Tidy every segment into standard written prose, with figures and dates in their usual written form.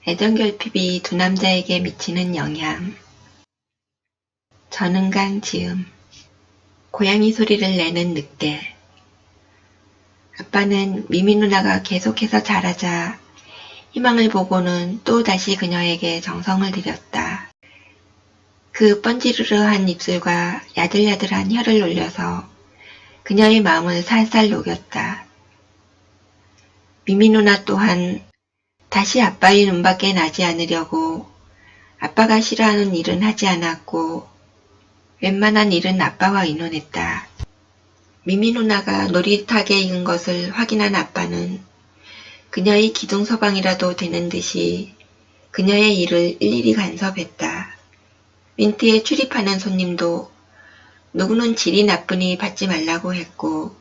애정결핍이 두 남자에게 미치는 영향. 전은강 지음. 고양이 소리를 내는 늑대. 아빠는 미미 누나가 계속해서 자라자 희망을 보고는 또 다시 그녀에게 정성을 들였다. 그 번지르르한 입술과 야들야들한 혀를 놀려서 그녀의 마음을 살살 녹였다. 미미 누나 또한 다시 아빠의 눈밖에 나지 않으려고 아빠가 싫어하는 일은 하지 않았고 웬만한 일은 아빠와 의논했다. 미미 누나가 노릇하게 익은 것을 확인한 아빠는 그녀의 기둥 서방이라도 되는 듯이 그녀의 일을 일일이 간섭했다. 민트에 출입하는 손님도 누구는 질이 나쁘니 받지 말라고 했고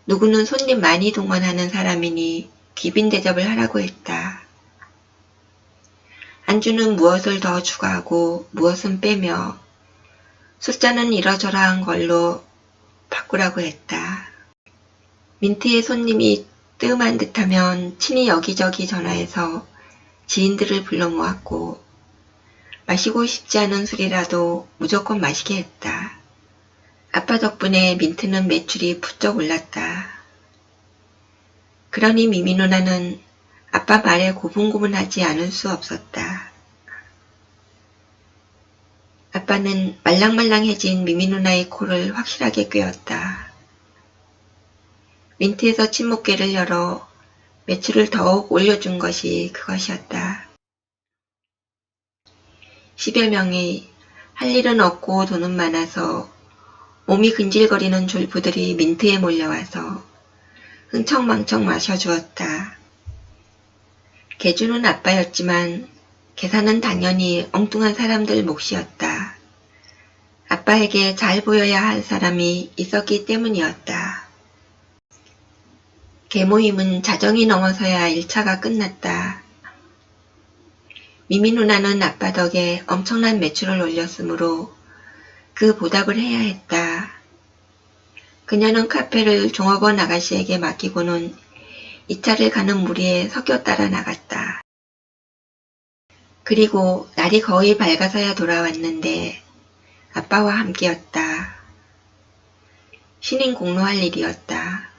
누구는 손님 많이 동원하는 사람이니 귀빈 대접을 하라고 했다. 안주는 무엇을 더 추가하고 무엇은 빼며 숫자는 이러저러한 걸로 바꾸라고 했다. 민트의 손님이 뜸한 듯하면 친히 여기저기 전화해서 지인들을 불러 모았고 마시고 싶지 않은 술이라도 무조건 마시게 했다. 아빠 덕분에 민트는 매출이 부쩍 올랐다. 그러니 미미 누나는 아빠 말에 고분고분하지 않을 수 없었다. 아빠는 말랑말랑해진 미미 누나의 코를 확실하게 꿰었다. 민트에서 침묵계를 열어 매출을 더욱 올려준 것이 그것이었다. 10여 명이 할 일은 없고 돈은 많아서 몸이 근질거리는 졸부들이 민트에 몰려와서 흥청망청 마셔주었다. 계주는 아빠였지만 계산은 당연히 엉뚱한 사람들 몫이었다. 아빠에게 잘 보여야 할 사람이 있었기 때문이었다. 개모임은 자정이 넘어서야 1차가 끝났다. 미미 누나는 아빠 덕에 엄청난 매출을 올렸으므로 그 보답을 해야 했다. 그녀는 카페를 종업원 아가씨에게 맡기고는 2차를 가는 무리에 섞여 따라 나갔다. 그리고 날이 거의 밝아서야 돌아왔는데 아빠와 함께였다. 신인 공로할 일이었다.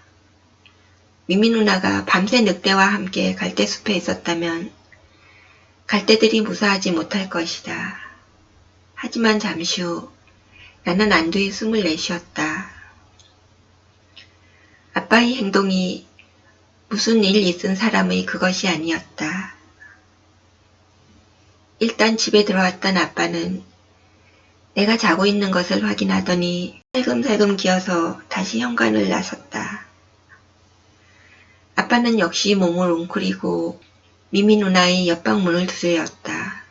미미 누나가 밤새 늑대와 함께 갈대숲에 있었다면 갈대들이 무사하지 못할 것이다. 하지만 잠시 후 나는 안도의 숨을 내쉬었다. 아빠의 행동이 무슨 일 있은 사람의 그것이 아니었다. 일단 집에 들어왔던 아빠는 내가 자고 있는 것을 확인하더니 살금살금 기어서 다시 현관을 나섰다. 아빠는 역시 몸을 웅크리고 미미 누나의 옆방 문을 두드렸다.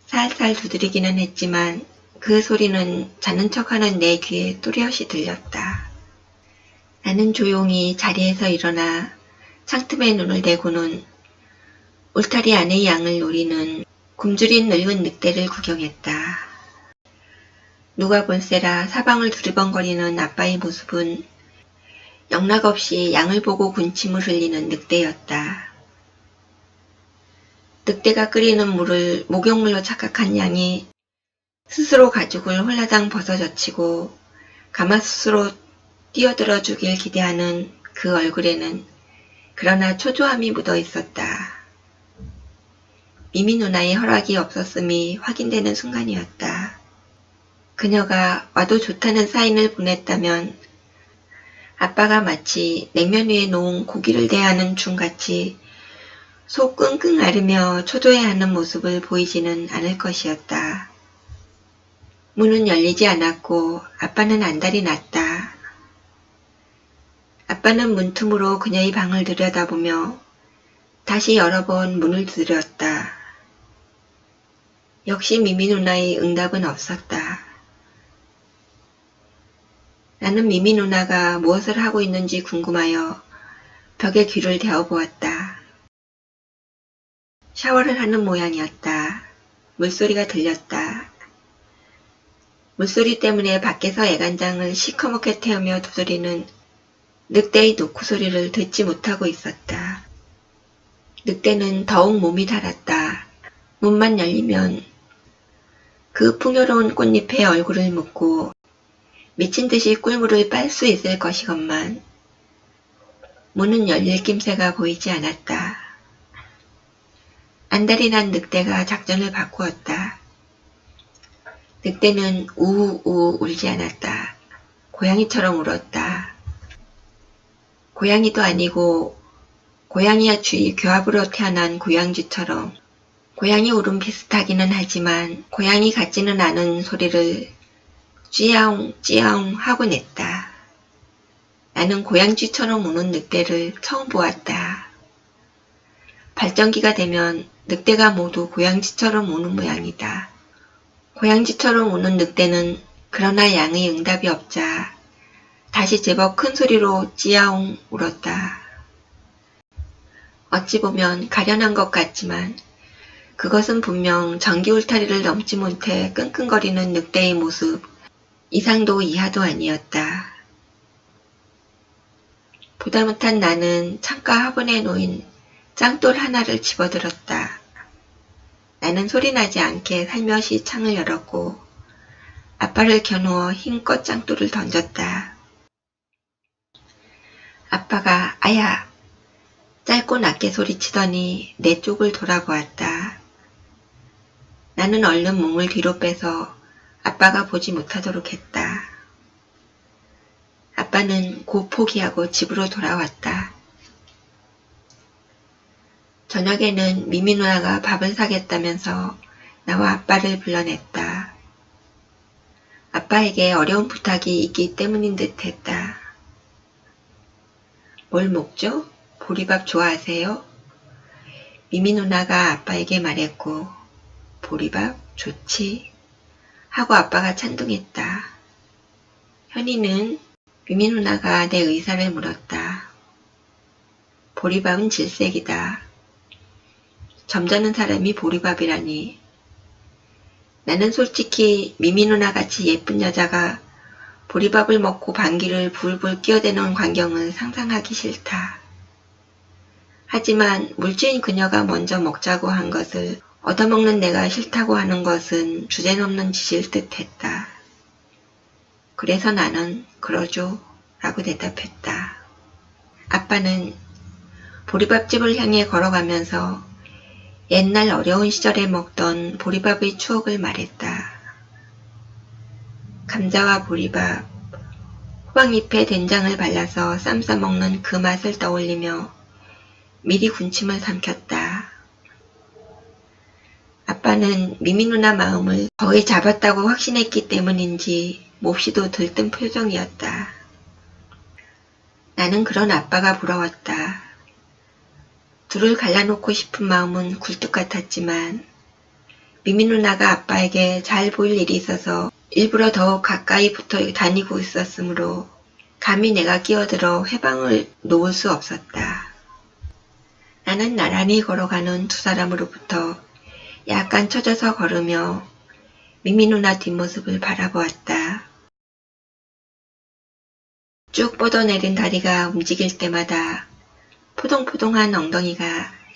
살살 두드리기는 했지만 그 소리는 자는 척하는 내 귀에 또렷이 들렸다. 나는 조용히 자리에서 일어나 창틈에 눈을 대고는 울타리 안의 양을 노리는 굶주린 늙은 늑대를 구경했다. 누가 볼세라 사방을 두리번거리는 아빠의 모습은 영락없이 양을 보고 군침을 흘리는 늑대였다. 늑대가 끓이는 물을 목욕물로 착각한 양이 스스로 가죽을 홀라당 벗어젖히고 가마솥으로 뛰어들어 주길 기대하는 그 얼굴에는 그러나 초조함이 묻어 있었다. 미미 누나의 허락이 없었음이 확인되는 순간이었다. 그녀가 와도 좋다는 사인을 보냈다면 아빠가 마치 냉면 위에 놓은 고기를 대하는 중같이 속 끙끙 앓으며 초조해하는 모습을 보이지는 않을 것이었다. 문은 열리지 않았고 아빠는 안달이 났다. 아빠는 문틈으로 그녀의 방을 들여다보며 다시 여러 번 문을 두드렸다. 역시 미미 누나의 응답은 없었다. 나는 미미 누나가 무엇을 하고 있는지 궁금하여 벽에 귀를 대어보았다. 샤워를 하는 모양이었다. 물소리가 들렸다. 물소리 때문에 밖에서 애간장을 시커멓게 태우며 두드리는 늑대의 노크 소리를 듣지 못하고 있었다. 늑대는 더욱 몸이 달았다. 문만 열리면 그 풍요로운 꽃잎에 얼굴을 묻고 미친 듯이 꿀물을 빨 수 있을 것이건만 문은 열릴 낌새가 보이지 않았다. 안달이 난 늑대가 작전을 바꾸었다. 늑대는 우우우 울지 않았다. 고양이처럼 울었다. 고양이도 아니고 고양이와 쥐 교합으로 태어난 고양쥐처럼 고양이 울음 비슷하기는 하지만 고양이 같지는 않은 소리를 쥐야옹 쥐야옹 하고 냈다. 나는 고양쥐처럼 우는 늑대를 처음 보았다. 발전기가 되면 늑대가 모두 고양쥐처럼 우는 모양이다. 고양쥐처럼 우는 늑대는 그러나 양의 응답이 없자 다시 제법 큰 소리로 찌야옹 울었다. 어찌 보면 가련한 것 같지만 그것은 분명 전기 울타리를 넘지 못해 끙끙거리는 늑대의 모습 이상도 이하도 아니었다. 보다 못한 나는 창가 화분에 놓인 짱돌 하나를 집어들었다. 나는 소리나지 않게 살며시 창을 열었고 아빠를 겨누어 힘껏 짱돌을 던졌다. 아빠가 아야! 짧고 낮게 소리치더니 내 쪽을 돌아보았다. 나는 얼른 몸을 뒤로 빼서 아빠가 보지 못하도록 했다. 아빠는 곧 포기하고 집으로 돌아왔다. 저녁에는 미미 누나가 밥을 사겠다면서 나와 아빠를 불러냈다. 아빠에게 어려운 부탁이 있기 때문인 듯 했다. 뭘 먹죠? 보리밥 좋아하세요? 미미 누나가 아빠에게 말했고 보리밥 좋지? 하고 아빠가 찬둥했다. 현이는? 미미 누나가 내 의사를 물었다. 보리밥은 질색이다. 점잖은 사람이 보리밥이라니. 나는 솔직히 미미 누나같이 예쁜 여자가 보리밥을 먹고 방귀를 불불 끼어대는 광경을 상상하기 싫다. 하지만 물주인 그녀가 먼저 먹자고 한 것을 얻어먹는 내가 싫다고 하는 것은 주제넘는 짓일 듯 했다. 그래서 나는 그러죠 라고 대답했다. 아빠는 보리밥집을 향해 걸어가면서 옛날 어려운 시절에 먹던 보리밥의 추억을 말했다. 감자와 보리밥, 호박잎에 된장을 발라서 쌈 싸먹는 그 맛을 떠올리며 미리 군침을 삼켰다. 아빠는 미미 누나 마음을 거의 잡았다고 확신했기 때문인지 몹시도 들뜬 표정이었다. 나는 그런 아빠가 부러웠다. 둘을 갈라놓고 싶은 마음은 굴뚝 같았지만 미미 누나가 아빠에게 잘 보일 일이 있어서 일부러 더욱 가까이 붙어 다니고 있었으므로 감히 내가 끼어들어 회방을 놓을 수 없었다. 나는 나란히 걸어가는 두 사람으로부터 약간 처져서 걸으며 미미 누나 뒷모습을 바라보았다. 쭉 뻗어내린 다리가 움직일 때마다 포동포동한 엉덩이가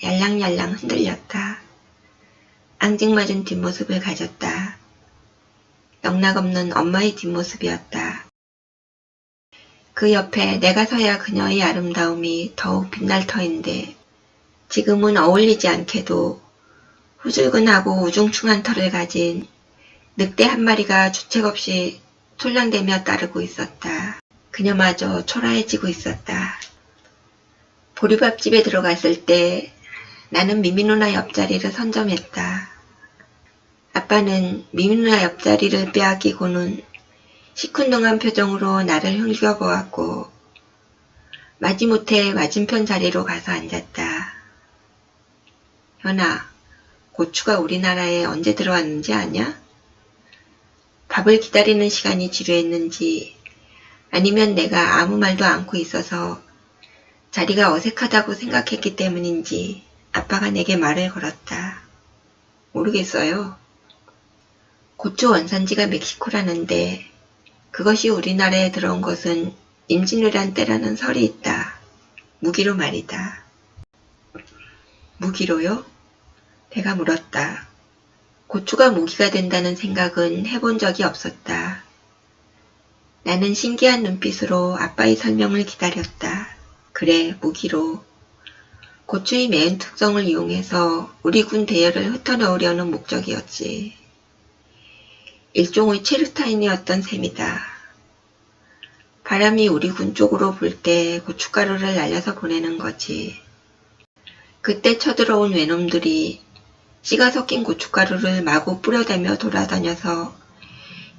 얄랑얄랑 흔들렸다. 앙증맞은 뒷모습을 가졌다. 영락없는 엄마의 뒷모습이었다. 그 옆에 내가 서야 그녀의 아름다움이 더욱 빛날 터인데 지금은 어울리지 않게도 후줄근하고 우중충한 털을 가진 늑대 한 마리가 주책 없이 솔량대며 따르고 있었다. 그녀마저 초라해지고 있었다. 보리밥집에 들어갔을 때 나는 미미 누나 옆자리를 선점했다. 아빠는 미미 누나 옆자리를 빼앗기고는 시큰둥한 표정으로 나를 흘겨보았고 마지못해 맞은편 자리로 가서 앉았다. 현아, 고추가 우리나라에 언제 들어왔는지 아냐? 밥을 기다리는 시간이 지루했는지 아니면 내가 아무 말도 않고 있어서 자리가 어색하다고 생각했기 때문인지 아빠가 내게 말을 걸었다. 모르겠어요. 고추 원산지가 멕시코라는데 그것이 우리나라에 들어온 것은 임진왜란 때라는 설이 있다. 무기로 말이다. 무기로요? 내가 물었다. 고추가 무기가 된다는 생각은 해본 적이 없었다. 나는 신기한 눈빛으로 아빠의 설명을 기다렸다. 그래, 무기로. 고추의 매운 특성을 이용해서 우리 군 대열을 흩어놓으려는 목적이었지. 일종의 체르타인이었던 셈이다. 바람이 우리 군 쪽으로 불 때 고춧가루를 날려서 보내는 거지. 그때 쳐들어온 외놈들이 씨가 섞인 고춧가루를 마구 뿌려대며 돌아다녀서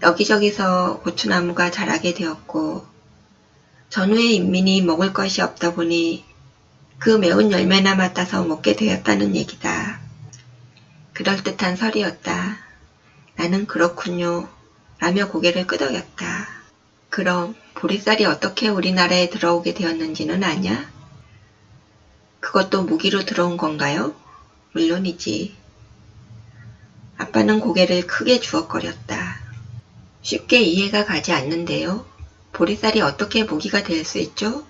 여기저기서 고추나무가 자라게 되었고, 전후의 인민이 먹을 것이 없다 보니 그 매운 열매나 맡아서 먹게 되었다는 얘기다. 그럴듯한 설이었다. 나는 그렇군요 라며 고개를 끄덕였다. 그럼 보리쌀이 어떻게 우리나라에 들어오게 되었는지는 아냐? 그것도 무기로 들어온 건가요? 물론이지. 아빠는 고개를 크게 주걱거렸다. 쉽게 이해가 가지 않는데요. 보리쌀이 어떻게 무기가 될 수 있죠?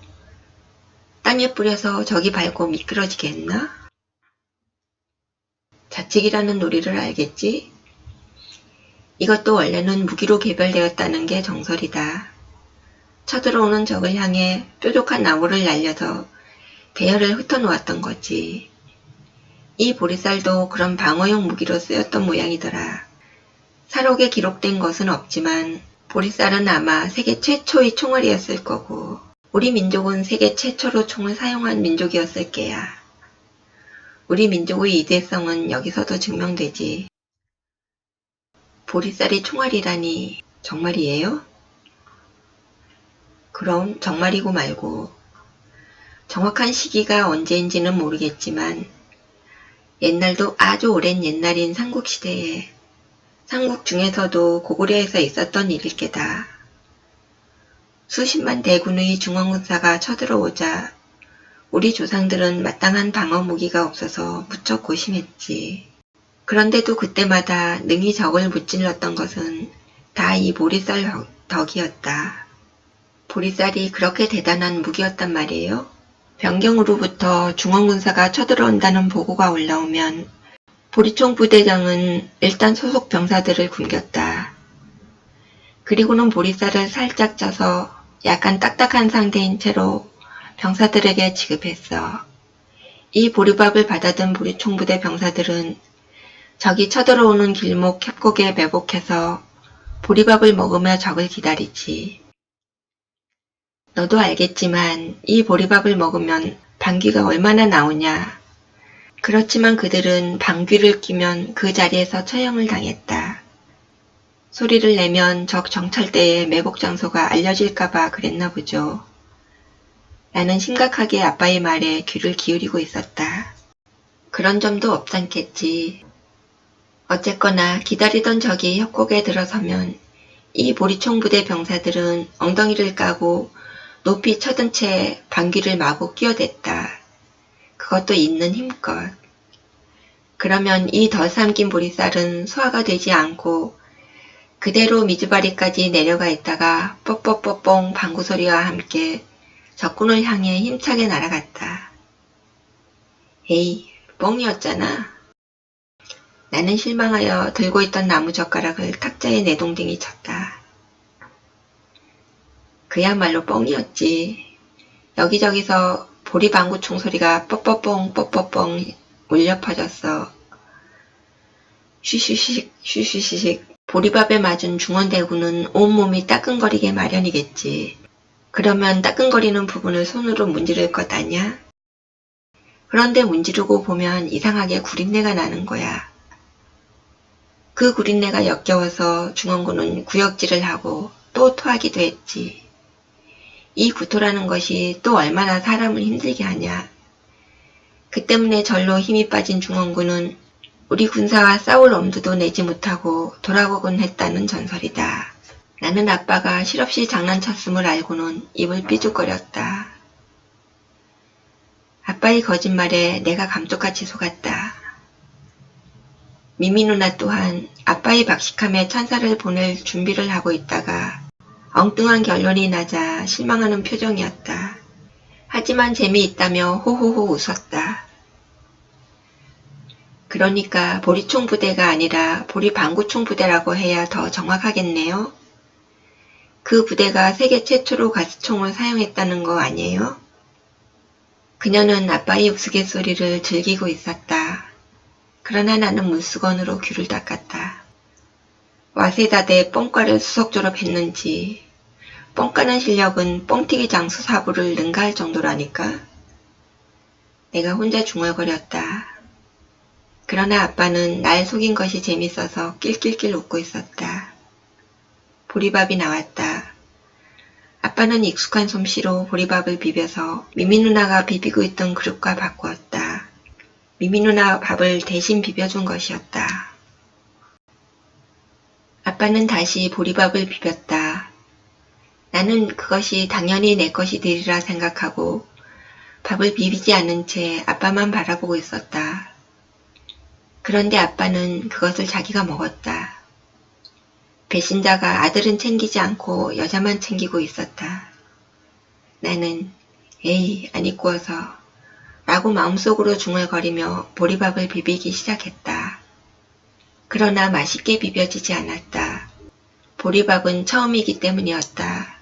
땅에 뿌려서 저기 밟고 미끄러지게 했나? 자칙이라는 놀이를 알겠지? 이것도 원래는 무기로 개발되었다는 게 정설이다. 쳐들어오는 적을 향해 뾰족한 나무를 날려서 대열을 흩어놓았던 거지. 이 보리쌀도 그런 방어용 무기로 쓰였던 모양이더라. 사록에 기록된 것은 없지만 보리쌀은 아마 세계 최초의 총알이었을 거고, 우리 민족은 세계 최초로 총을 사용한 민족이었을 게야. 우리 민족의 이대성은 여기서도 증명되지. 보리쌀이 총알이라니 정말이에요? 그럼 정말이고 말고. 정확한 시기가 언제인지는 모르겠지만 옛날도 아주 오랜 옛날인 삼국시대에 삼국 중에서도 고구려에서 있었던 일일 게다. 수십만 대군의 중원군사가 쳐들어오자 우리 조상들은 마땅한 방어 무기가 없어서 무척 고심했지. 그런데도 그때마다 능히 적을 무찔렀던 것은 다 이 보리쌀 덕이었다. 보리쌀이 그렇게 대단한 무기였단 말이에요? 변경으로부터 중원군사가 쳐들어온다는 보고가 올라오면 보리총 부대장은 일단 소속 병사들을 굶겼다. 그리고는 보리쌀을 살짝 쪄서 약간 딱딱한 상태인 채로 병사들에게 지급했어. 이 보리밥을 받아든 보리총 부대 병사들은 적이 쳐들어오는 길목 협곡에 매복해서 보리밥을 먹으며 적을 기다리지. 너도 알겠지만 이 보리밥을 먹으면 방귀가 얼마나 나오냐. 그렇지만 그들은 방귀를 뀌면 그 자리에서 처형을 당했다. 소리를 내면 적 정찰대의 매복 장소가 알려질까봐 그랬나 보죠. 나는 심각하게 아빠의 말에 귀를 기울이고 있었다. 그런 점도 없잖겠지. 어쨌거나 기다리던 적이 협곡에 들어서면 이 보리총 부대 병사들은 엉덩이를 까고 높이 쳐든 채 방귀를 마구 끼어댔다. 그것도 있는 힘껏. 그러면 이 덜 삼킨 보리쌀은 소화가 되지 않고 그대로 미주바리까지 내려가 있다가 뻑뻑뻑뻥 방구 소리와 함께 적군을 향해 힘차게 날아갔다. 에이, 뻥이었잖아. 나는 실망하여 들고 있던 나무젓가락을 탁자에 내동댕이 쳤다. 그야말로 뻥이었지. 여기저기서 보리방구 총소리가 뻑뻑뻥 뻑뻑뻥 울려 퍼졌어. 쉬쉬식 쉬쉬시식. 보리밥에 맞은 중원대군은 온몸이 따끔거리게 마련이겠지. 그러면 따끔거리는 부분을 손으로 문지를 것 아냐? 그런데 문지르고 보면 이상하게 구린내가 나는 거야. 그 구린내가 역겨워서 중원군은 구역질을 하고 또 토하기도 했지. 이 구토라는 것이 또 얼마나 사람을 힘들게 하냐. 그 때문에 절로 힘이 빠진 중원군은 우리 군사와 싸울 엄두도 내지 못하고 돌아오곤 했다는 전설이다. 나는 아빠가 실없이 장난쳤음을 알고는 입을 삐죽거렸다. 아빠의 거짓말에 내가 감쪽같이 속았다. 미미 누나 또한 아빠의 박식함에 찬사를 보낼 준비를 하고 있다가 엉뚱한 결론이 나자 실망하는 표정이었다. 하지만 재미있다며 호호호 웃었다. 그러니까 보리총 부대가 아니라 보리방구총 부대라고 해야 더 정확하겠네요. 그 부대가 세계 최초로 가스총을 사용했다는 거 아니에요? 그녀는 아빠의 우스갯소리를 즐기고 있었다. 그러나 나는 물수건으로 귀를 닦았다. 와세다대 뻥과를 수석 졸업했는지 뻥까는 실력은 뻥튀기 장수 사부를 능가할 정도라니까. 내가 혼자 중얼거렸다. 그러나 아빠는 날 속인 것이 재밌어서 낄낄낄 웃고 있었다. 보리밥이 나왔다. 아빠는 익숙한 솜씨로 보리밥을 비벼서 미미 누나가 비비고 있던 그릇과 바꾸었다. 미미 누나 밥을 대신 비벼준 것이었다. 아빠는 다시 보리밥을 비볐다. 나는 그것이 당연히 내 것이 되리라 생각하고 밥을 비비지 않은 채 아빠만 바라보고 있었다. 그런데 아빠는 그것을 자기가 먹었다. 배신자가 아들은 챙기지 않고 여자만 챙기고 있었다. 나는 에이 안 이꾸어서 라고 마음속으로 중얼거리며 보리밥을 비비기 시작했다. 그러나 맛있게 비벼지지 않았다. 보리밥은 처음이기 때문이었다.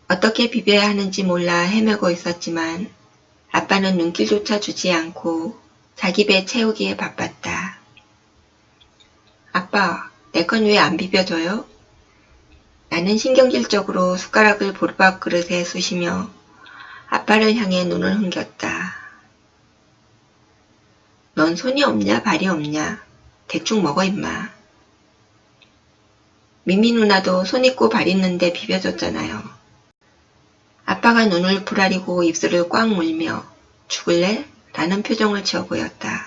어떻게 비벼야 하는지 몰라 헤매고 있었지만 아빠는 눈길조차 주지 않고 자기 배 채우기에 바빴다. 아빠, 내 건 왜 안 비벼줘요? 나는 신경질적으로 숟가락을 보리밥 그릇에 쑤시며 아빠를 향해 눈을 흥겼다. 넌 손이 없냐 발이 없냐? 대충 먹어 임마. 미미 누나도 손 있고 발 있는데 비벼줬잖아요. 아빠가 눈을 부라리고 입술을 꽉 물며 죽을래? 라는 표정을 지어 보였다.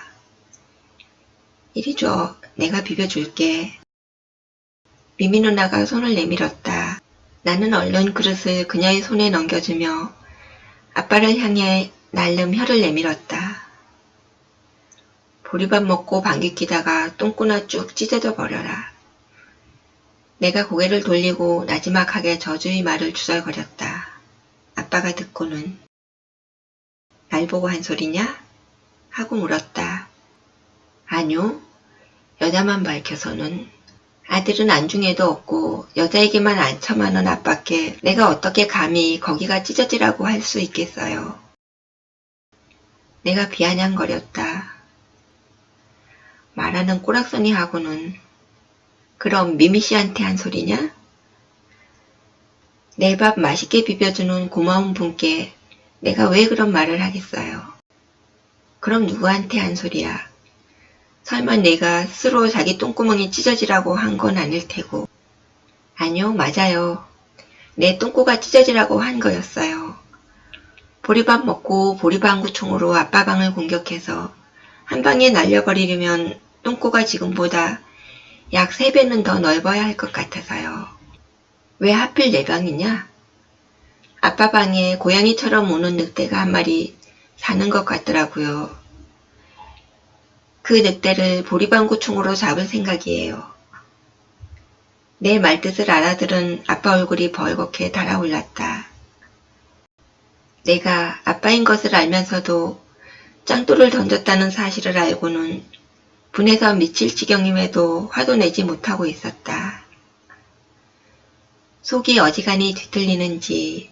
이리 줘. 내가 비벼줄게. 미미 누나가 손을 내밀었다. 나는 얼른 그릇을 그녀의 손에 넘겨주며 아빠를 향해 날름 혀를 내밀었다. 보리밥 먹고 방귀 뀌다가 똥꾸나 쭉 찢어져 버려라. 내가 고개를 돌리고 나지막하게 저주의 말을 주절거렸다. 아빠가 듣고는 날 보고 한 소리냐? 하고 물었다. 아뇨. 여자만 밝혀서는. 아들은 안중에도 없고 여자에게만 안처마는 아빠께 내가 어떻게 감히 거기가 찢어지라고 할 수 있겠어요. 내가 비아냥거렸다. 말하는 꼬락서니 하고는 그럼 미미씨한테 한 소리냐? 내 밥 맛있게 비벼주는 고마운 분께 내가 왜 그런 말을 하겠어요. 그럼 누구한테 한 소리야? 설마 내가 스스로 자기 똥구멍이 찢어지라고 한 건 아닐 테고. 아니요, 맞아요. 내 똥꼬가 찢어지라고 한 거였어요. 보리밥 먹고 보리방구총으로 아빠 방을 공격해서 한 방에 날려버리려면 똥꼬가 지금보다 약 3배는 더 넓어야 할 것 같아서요. 왜 하필 내 방이냐? 아빠 방에 고양이처럼 우는 늑대가 한 마리 사는 것 같더라고요. 그 늑대를 보리방구총으로 잡을 생각이에요. 내 말뜻을 알아들은 아빠 얼굴이 벌겋게 달아올랐다. 내가 아빠인 것을 알면서도 짱돌을 던졌다는 사실을 알고는 분해서 미칠 지경임에도 화도 내지 못하고 있었다. 속이 어지간히 뒤틀리는지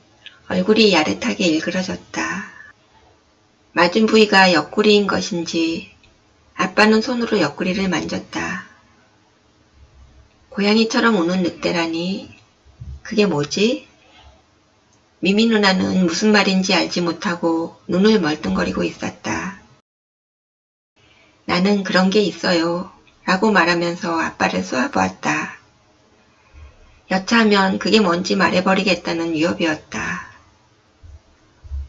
얼굴이 야릇하게 일그러졌다. 맞은 부위가 옆구리인 것인지 아빠는 손으로 옆구리를 만졌다. 고양이처럼 우는 늑대라니 그게 뭐지? 미미 누나는 무슨 말인지 알지 못하고 눈을 멀뚱거리고 있었다. 나는 그런 게 있어요 라고 말하면서 아빠를 쏘아보았다. 여차하면 그게 뭔지 말해버리겠다는 위협이었다.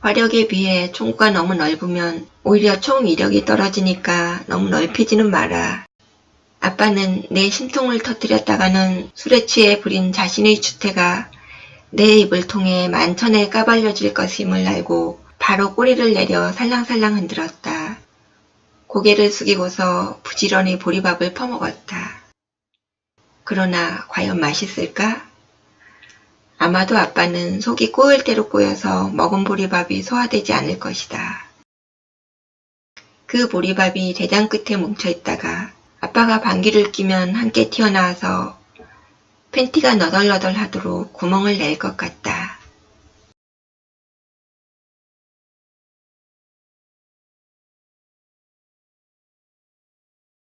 화력에 비해 총구가 너무 넓으면 오히려 총 위력이 떨어지니까 너무 넓히지는 마라. 아빠는 내 심통을 터뜨렸다가는 술에 취해 부린 자신의 주태가 내 입을 통해 만천에 까발려질 것임을 알고 바로 꼬리를 내려 살랑살랑 흔들었다. 고개를 숙이고서 부지런히 보리밥을 퍼먹었다. 그러나 과연 맛있을까? 아마도 아빠는 속이 꼬일 대로 꼬여서 먹은 보리밥이 소화되지 않을 것이다. 그 보리밥이 대장 끝에 뭉쳐있다가 아빠가 방귀를 뀌면 함께 튀어나와서 팬티가 너덜너덜하도록 구멍을 낼 것 같다.